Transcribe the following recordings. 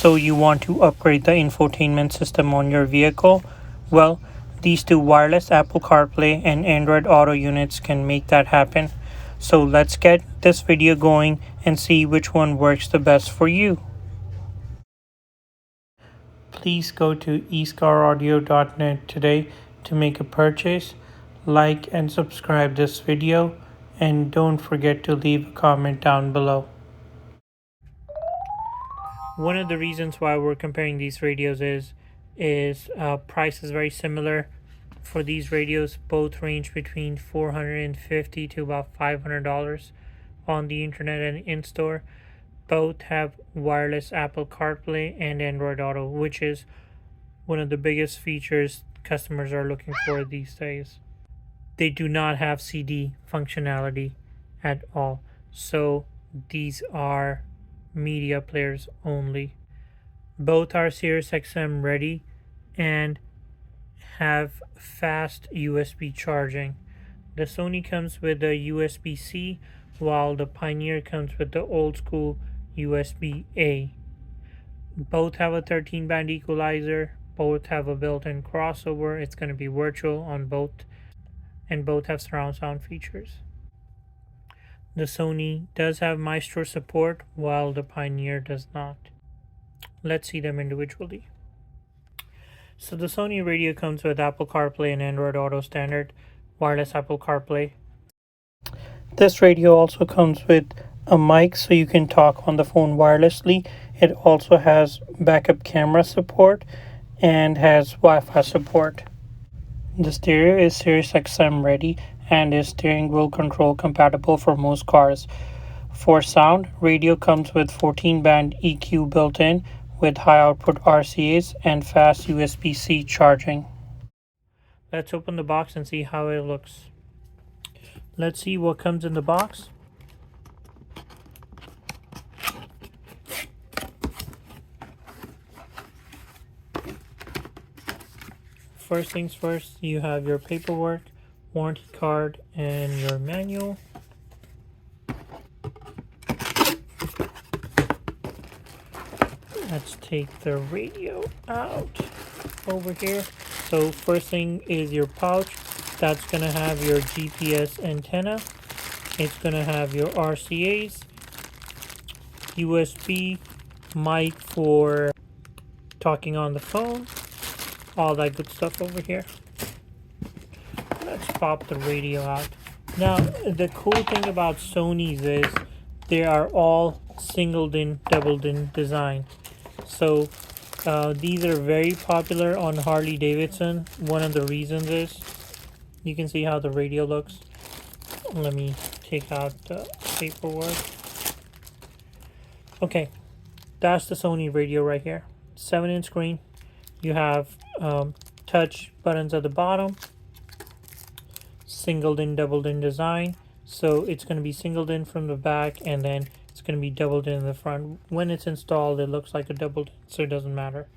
So you want to upgrade the infotainment system on your vehicle? Well, these two wireless Apple CarPlay and Android Auto units can make that happen. So let's get this video going and see which one works the best for you. Please go to escaraudio.net today to make a purchase. Like and subscribe this video, and don't forget to leave a comment down below. One of the reasons why we're comparing these radios is price is very similar for these radios. Both range between $450 to about $500 on the internet and in store. Both have wireless Apple CarPlay and Android Auto, which is one of the biggest features customers are looking for these days. They do not have CD functionality at all, so these are media players only. Both are Sirius XM ready and have fast USB charging. The Sony comes with a Usb-C, while the Pioneer comes with the old school USB-A. Both have a 13-band equalizer, both have a built-in crossover. It's going to be virtual on both, and both have surround sound features. The Sony does have Maestro support, while the Pioneer does not. Let's see them individually. So the Sony radio comes with Apple CarPlay and Android Auto standard wireless Apple CarPlay. This radio also comes with a mic so you can talk on the phone wirelessly. It also has backup camera support and has Wi-Fi support. The stereo is Sirius XM ready and is steering wheel control compatible for most cars. For sound, radio comes with 14-band EQ built in with high output RCAs and fast USB-C charging. Let's open the box and see how it looks. Let's see what comes in the box. First things first, you have your paperwork, warranty card, and your manual. Let's take the radio out over here. So first thing is your pouch. That's going to have your GPS antenna. It's going to have your RCAs, USB, mic for talking on the phone, all that good stuff over here. Let's pop the radio out. Now, the cool thing about Sony's is they are all singled-in, doubled-in design. So these are very popular on Harley Davidson. One of the reasons is you can see how the radio looks. Let me take out the paperwork. Okay, that's the Sony radio right here. 7-inch screen. You have touch buttons at the bottom. Singled in, doubled in design. So it's going to be singled in from the back, and then it's going to be doubled in the front. When it's installed, it looks like a doubled, so it doesn't matter.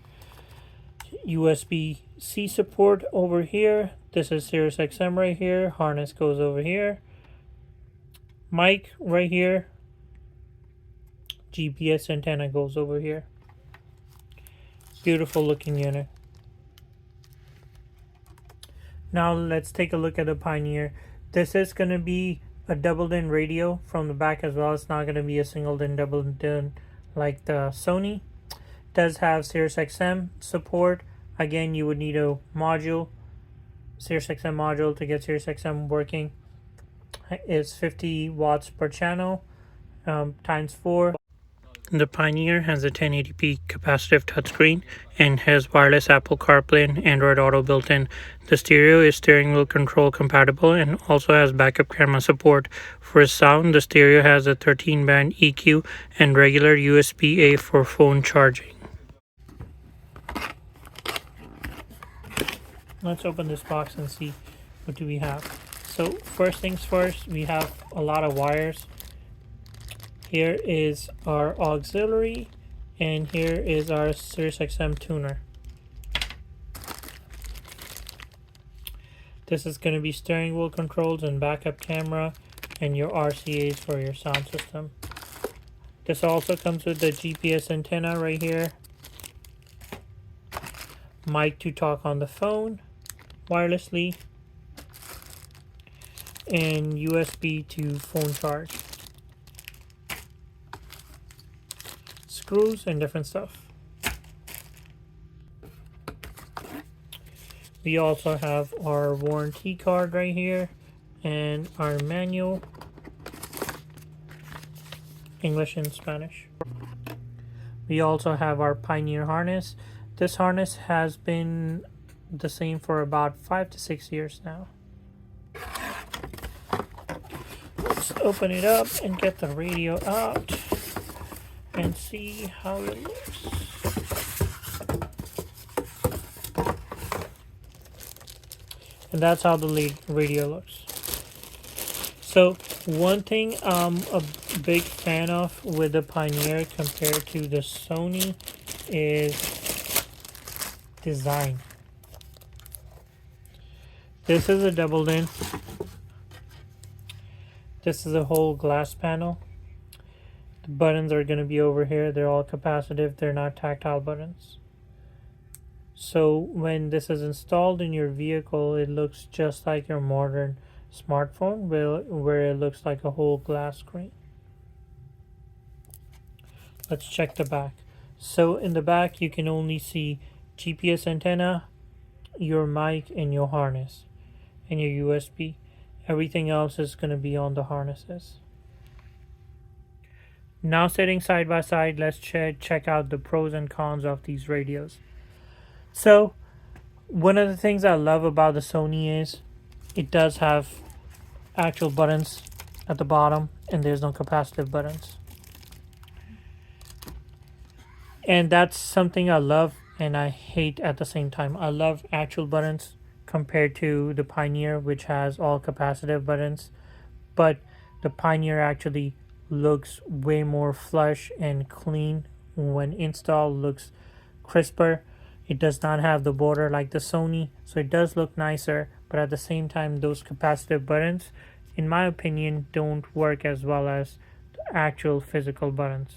USB-C support over here. This is Sirius XM right here. Harness goes over here. Mic right here. GPS antenna goes over here. Beautiful looking unit. Now let's take a look at the Pioneer. This is going to be a doubled-in radio from the back as well. It's not going to be a singled-in, doubled-in like the Sony. It does have Sirius XM support. Again, you would need a module, Sirius XM module, to get Sirius XM working. It's 50 watts per channel times 4. The Pioneer has a 1080p capacitive touchscreen and has wireless Apple CarPlay and Android Auto built in. The stereo is steering wheel control compatible and also has backup camera support. For sound, the stereo has a 13-band EQ and regular USB-A for phone charging. Let's open this box and see what do we have. So first things first, we have a lot of wires. Here is our auxiliary, and here is our Sirius XM tuner. This is going to be steering wheel controls and backup camera and your RCAs for your sound system. This also comes with the GPS antenna right here mic to talk on the phone wirelessly, and USB to phone charge. Screws and different stuff. We also have our warranty card right here and our manual, English and Spanish. We also have our Pioneer harness. This harness has been the same for about 5 to 6 years now. Let's open it up and get the radio out and see how it looks. And that's how the radio looks. So one thing I'm a big fan of with the Pioneer compared to the Sony is design. This is a doubled in. This is a whole glass panel. The buttons are going to be over here. They're all capacitive. They're not tactile buttons. So when this is installed in your vehicle, it looks just like your modern smartphone, where it looks like a whole glass screen. Let's check the back. So in the back, you can only see GPS antenna, your mic, and your harness, and your USB. Everything else is going to be on the harnesses. Now sitting side by side, let's check out the pros and cons of these radios. So one of the things I love about the Sony is it does have actual buttons at the bottom, and there's no capacitive buttons. And that's something I love and I hate at the same time. I love actual buttons compared to the Pioneer, which has all capacitive buttons, but the Pioneer actually looks way more flush and clean when installed, looks crisper. It does not have the border like the Sony, so it does look nicer, but at the same time, those capacitive buttons, in my opinion, don't work as well as the actual physical buttons.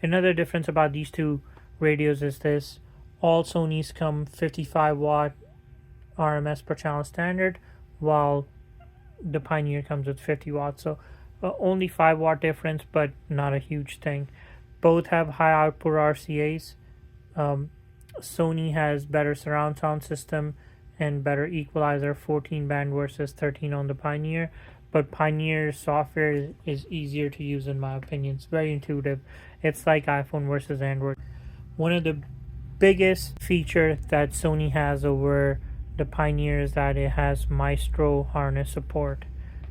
Another difference about these two radios is this: all Sonys come 55 watt RMS per channel standard, while the Pioneer comes with 50 watts. So only 5 watt difference, but not a huge thing. Both have high output RCAs. Sony has better surround sound system and better equalizer, 14 band versus 13 on the Pioneer. But Pioneer software is easier to use in my opinion. It's very intuitive. It's like iPhone versus Android. One of the biggest feature that Sony has over the Pioneer is that it has Maestro harness support.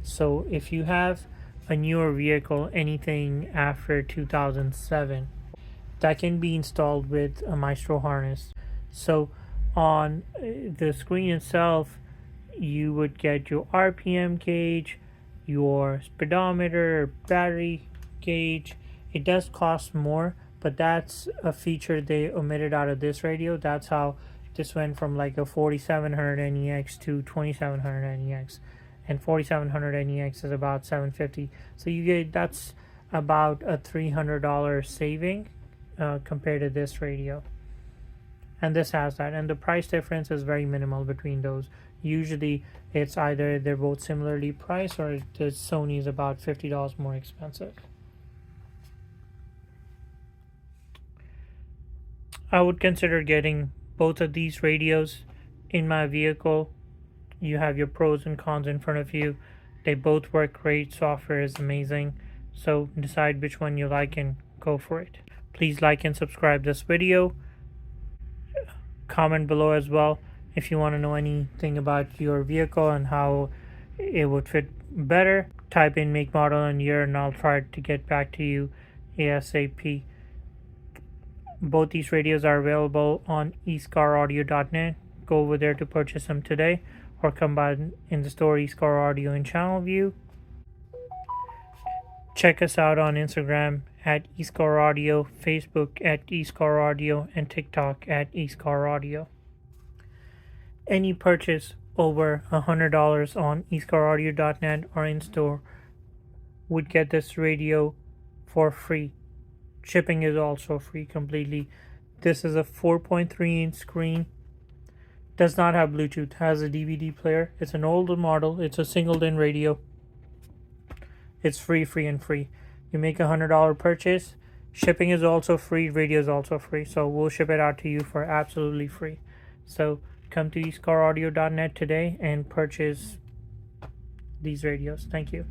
So if you have a newer vehicle, anything after 2007, that can be installed with a Maestro harness. So on the screen itself, you would get your RPM gauge, your speedometer, battery gauge. It does cost more, but that's a feature they omitted out of this radio. That's how this went from like a 4700NEX to 2700NEX, and 4700NEX is about $750. So you get, that's about a $300 saving compared to this radio, and this has that, and the price difference is very minimal between those. Usually it's either they're both similarly priced, or the Sony is about $50 more expensive. I would consider getting both of these radios in my vehicle. You have your pros and cons in front of you. They both work great. Software is amazing. So decide which one you like and go for it. Please like and subscribe this video. Comment below as well if you want to know anything about your vehicle and how it would fit better. Type in make, model, and year, and I'll try to get back to you ASAP. Both these radios are available on escaraudio.net. Go over there to purchase them today, or come by in the store eScar Audio in Channelview. Check us out on Instagram at eScar Audio, Facebook at eScar Audio, and TikTok at eScar Audio. Any purchase over $100 on escaraudio.net or in store would get this radio for free. Shipping is also free completely. This is a 4.3-inch screen. Does not have Bluetooth. Has a DVD player. It's an older model. It's a single-in radio. It's free. You make $100 purchase. Shipping is also free. Radio is also free. So we'll ship it out to you for absolutely free. So come to eastcaraudio.net today and purchase these radios. Thank you.